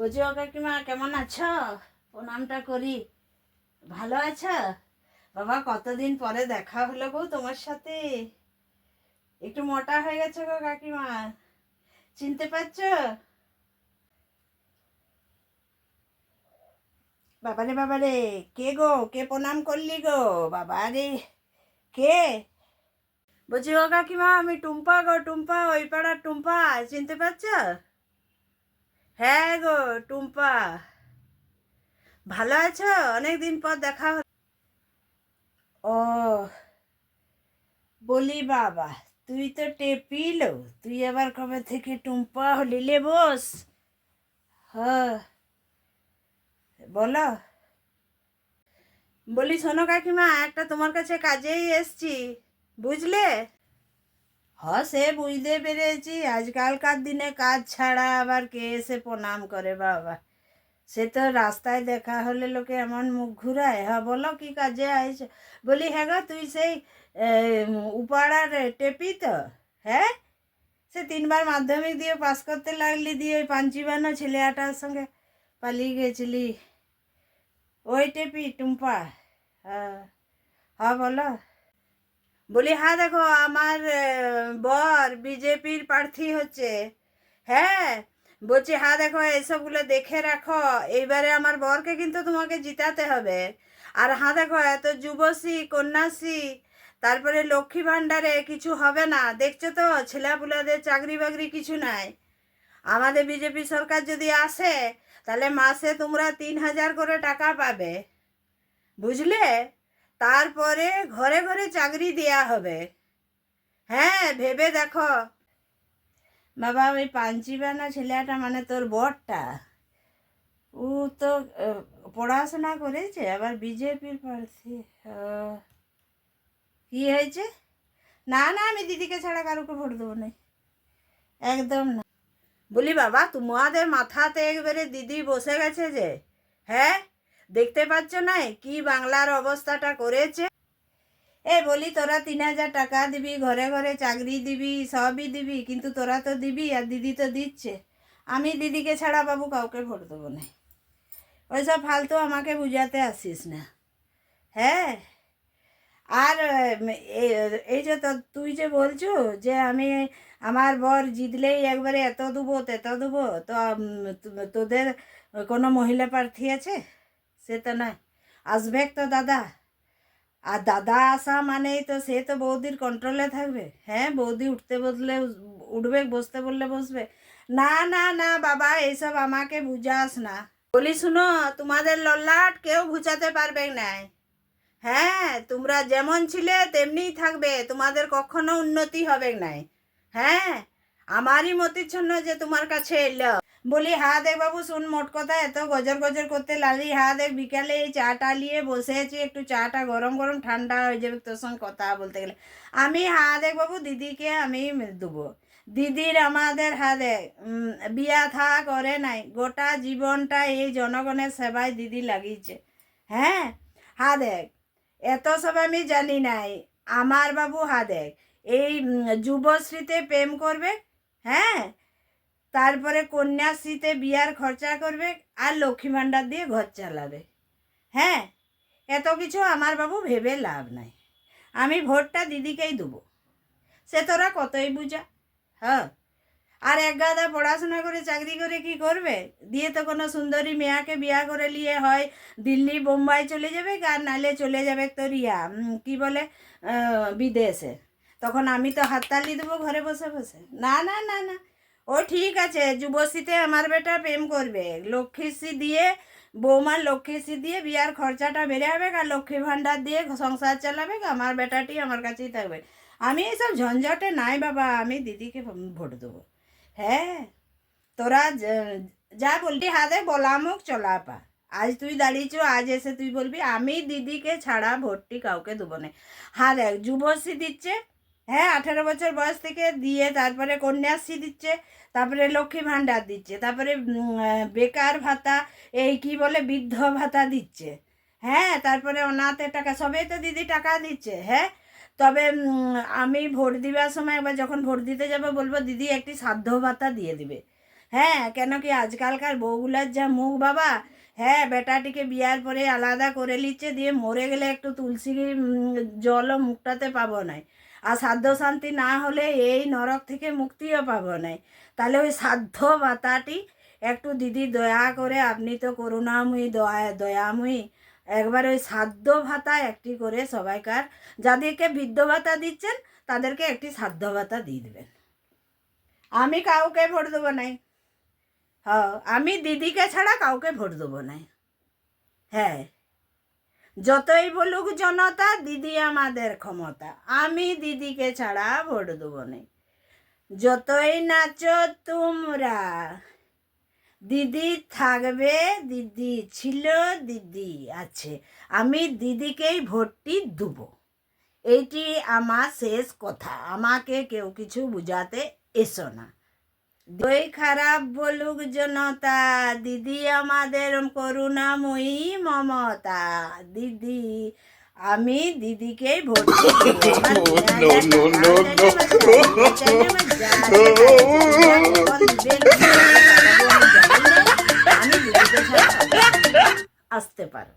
বুঝিও কাকিমা, কেমন আছো? প্রণামটা করি। ভালো আছো? বাবা, কতদিন পরে দেখা হলো গো তোমার সাথে। একটু মোটা হয়ে গেছে গো কাকিমা, চিনতে পারছো? বাবারে বাবারে, কে গো? কে প্রণাম করলি গো? বাবারে, কে? বলছি ও কাকিমা, আমি টুম্পা গো, টুম্পা, ওই পাড়ার টুম্পা। চিনতে পারছো? হ্যাঁ গো, টুম্পা। ভালো আছো? অনেক দিন পর দেখা হলো। ও, বলি বাবা, তুই তো টেপিলো, তুই আবার কবে থেকে টুম্পা হলি লে বস? হ্যাঁ, বলো। বলি শোনো কাকিমা, একটা তোমার কাছে কাজেই এসছি, বুঝলে? হ্যাঁ, সে বুঝতে পেরেছি, আজকালকার দিনে কাজ ছাড়া আবার কে এসে প্রণাম করে বাবা। সে তো রাস্তায় দেখা হলে লোকে এমন মুখ ঘুরায়। হ্যাঁ বলো, কি কাজে আইছো? বলি হ্যাঁ গো, তুই সেই উপাড়ার টেপি তো? হ্যাঁ, সে 3বার মাধ্যমিক দিয়ে পাস করতে লাগলি, দিয়ে ওই পাঞ্চিবানো ছেলেটার সঙ্গে পালিয়ে গেছিলি, ওই টেপি টুম্পা? হ্যাঁ। হ্যাঁ বলো। বলি হ্যাঁ দেখো, আমার বর বিজেপির প্রার্থী হচ্ছে। হ্যাঁ, বলছি হ্যাঁ দেখো, এসবগুলো দেখে রাখো। এইবারে আমার বরকে কিন্তু তোমাকে জিতাতে হবে। আর হ্যাঁ দেখো, এত যুবশ্রী, কন্যাশ্রী, তারপরে লক্ষ্মী ভাণ্ডারে কিছু হবে না, দেখছো তো? ছেলেপুলেদের চাকরি বাকরি কিছু নাই। আমাদের বিজেপি সরকার যদি আসে, তাহলে মাসে তোমরা 3,000 করে টাকা পাবে, বুঝলে? তারপরে ঘরে ঘরে চাকরি দেয়া হবে। হ্যাঁ, ভেবে দেখো। বাবা, ওই পাঞ্চিবানা ছেলেটা মানে তোর বরটা, ও তো পড়াশোনা করেছে, আবার বিজেপির প্রার্থী। আহ, কি হয়েছে? না না, আমি দিদিকে ছাড়া কারোকে ভোট দেবো না, একদম না। বলি বাবা, তোমাদের মাথাতে একবারে দিদি বসে গেছে যে। হ্যাঁ, দেখতে পাচ্ছ না কি বাংলার অবস্থাটা করেছে? এ বলি, তোরা 3,000 টাকা দিবি, ঘরে ঘরে চাকরি দিবি, সবই দিবি, কিন্তু তোরা তো দিবি আর দিদি তো দিচ্ছে। আমি দিদিকে ছাড়া বাবু কাউকে ভোট দেবো না। ওইসব ফালতু আমাকে বুঝাতে আসিস না। হ্যাঁ। আর এই যে তুই যে বলছো যে আমি, আমার বর জিতলেই একবারে এত দেবো তেত দেবো, তো তোদের কোনো মহিলা প্রার্থী আছে? সে তো নয়। আসবে তো দাদা। আর দাদা আসা মানেই তো সে তো বৌদির কন্ট্রোলে থাকবে। হ্যাঁ, বৌদি উঠতে বললে উঠবে, বসতে বললে বসবে। না না না বাবা, এইসব আমাকে বুঝাস না। বলি শুনো, তোমাদের লল্লাট কেউ ঘুচাতে পারবে না। হ্যাঁ, তোমরা যেমন ছিলে তেমনিই থাকবে, তোমাদের কখনো উন্নতি হবে না। হ্যাঁ, আমারই মতিচ্ছন্ন যে তোমার কাছে এলো। বলি হ্যাঁ দেখ বাবু, শুন, মোট কথা এত গজর গজর করতে লাগলি। হ্যাঁ দেখ, বিকালে এই চাটা নিয়ে বসেছি, একটু চাটা গরম গরম ঠান্ডা হয়ে যাবে তোর সঙ্গে কথা বলতে গেলে। আমি হ্যাঁ দেখ বাবু, দিদিকে আমি দেবো। দিদির আমাদের হ্যাঁ দেখ, বিয়া থা করে নাই, গোটা জীবনটা এই জনগণের সেবায় দিদি লাগিয়েছে। হ্যাঁ। হ্যাঁ দেখ, এত সব আমি জানি নাই। আমার বাবু হ্যাঁ দেখ, এই যুবশ্রীতে প্রেম করবে। হ্যাঁ, তারপরে কন্যাশ্রীতে বিয়ার খরচা করবে, আর লক্ষ্মী ভাণ্ডার দিয়ে ঘর চালাবে। হ্যাঁ, এত কিছু আমার বাবু ভেবে লাভ নাই। আমি ভোটটা দিদিকেই দেবো। সে তোরা কতই বুঝা। হ্যাঁ। আর এক গাদা পড়াশোনা করে চাকরি করে কি করবে? দিয়ে তো কোনো সুন্দরী মেয়াকে বিয়া করে নিয়ে হয় দিল্লি বোম্বাই চলে যাবে, আর নালে চলে যাবে তোর কি বলে, বিদেশে। তখন আমি তো হাততালি দেবো ঘরে বসে বসে। না না না না, ও ঠিক আছে, যুবশ্রীতে আমার বেটা প্রেম করবে, লক্ষ্মীশ্রী দিয়ে, বৌমার লক্ষ্মীশ্রী দিয়ে বিয়ার খরচাটা বেড়ে হবে, আর লক্ষ্মী ভাণ্ডার দিয়ে সংসার চালাবে, আমার বেটাটি আমার কাছেই থাকবে। আমি এইসব ঝঞ্ঝটে নাই বাবা, আমি দিদিকে ভোট দেবো। হ্যাঁ, তোরা যা বলবি হাতে বলামুখ চলাপা। আজ তুই দাঁড়িয়েছ, আজ এসে তুই বলবি আমি দিদিকে ছাড়া ভোটটি কাউকে দেবো না। হ্যাঁ দেখ, যুবশ্রী দিচ্ছে। হ্যাঁ, 18 বছর বয়স থেকে দিয়ে, তারপরে কন্যাশ্রী দিচ্ছে, তারপরে লক্ষ্মী ভাণ্ডার দিচ্ছে, তারপরে বেকার ভাতা, এই কি বলে বৃদ্ধ ভাতা দিচ্ছে। হ্যাঁ, তারপরে অনাথের টাকা, সবেই তো দিদি টাকা দিচ্ছে। হ্যাঁ, তবে আমি ভোট দিবার সময় একবার যখন ভোট দিতে যাব বলবো দিদি একটি সাধ্য ভাতা দিয়ে দিবে। হ্যাঁ, কেন কি আজকালকার বউগুলার যা মুখ বাবা, হ্যাঁ বেটাটিকে বিয়ার পরে আলাদা করে নিচ্ছে, দিয়ে মরে গেলে একটু তুলসী জলও মুখটাতে পাবো নাই, আর সাধ্য শান্তি না হলে এই নরক থেকে মুক্তিও পাবো নাই। তাহলে ওই সাধ্য ভাতাটি একটু দিদি দয়া করে, আপনি তো করুণাময়ী দয়াময়ী, একবার ওই সাধ্য ভাতা একটি করে সবাইকার, যাদেরকে বৃদ্ধ ভাতা দিচ্ছেন তাদেরকে একটি সাধ্য ভাতা দিয়ে দেবেন। আমি কাউকে ভোট দেবো নাই। হ্যাঁ, আমি দিদিকে ছাড়া কাউকে ভোট দেবো না। হ্যাঁ, যতই বলুক জনতা দিদি আমাদের ক্ষমতা, আমি দিদিকে ছাড়া ভোট দেবো না। যতই নাচো তোমরা, দিদি থাকবে, দিদি ছিল, দিদি আছে, আমি দিদিকেই ভোটটি দেবো। এইটি আমার শেষ কথা, আমাকে কেউ কিছু বুঝাতে এসো না। দই খারাপ বলুক জনতা, দিদি আমাদের করুণাময়ী মমতা, দিদি, আমি দিদিকেই ভোট আমি দিদিকে ছাড়া আসতে পারো।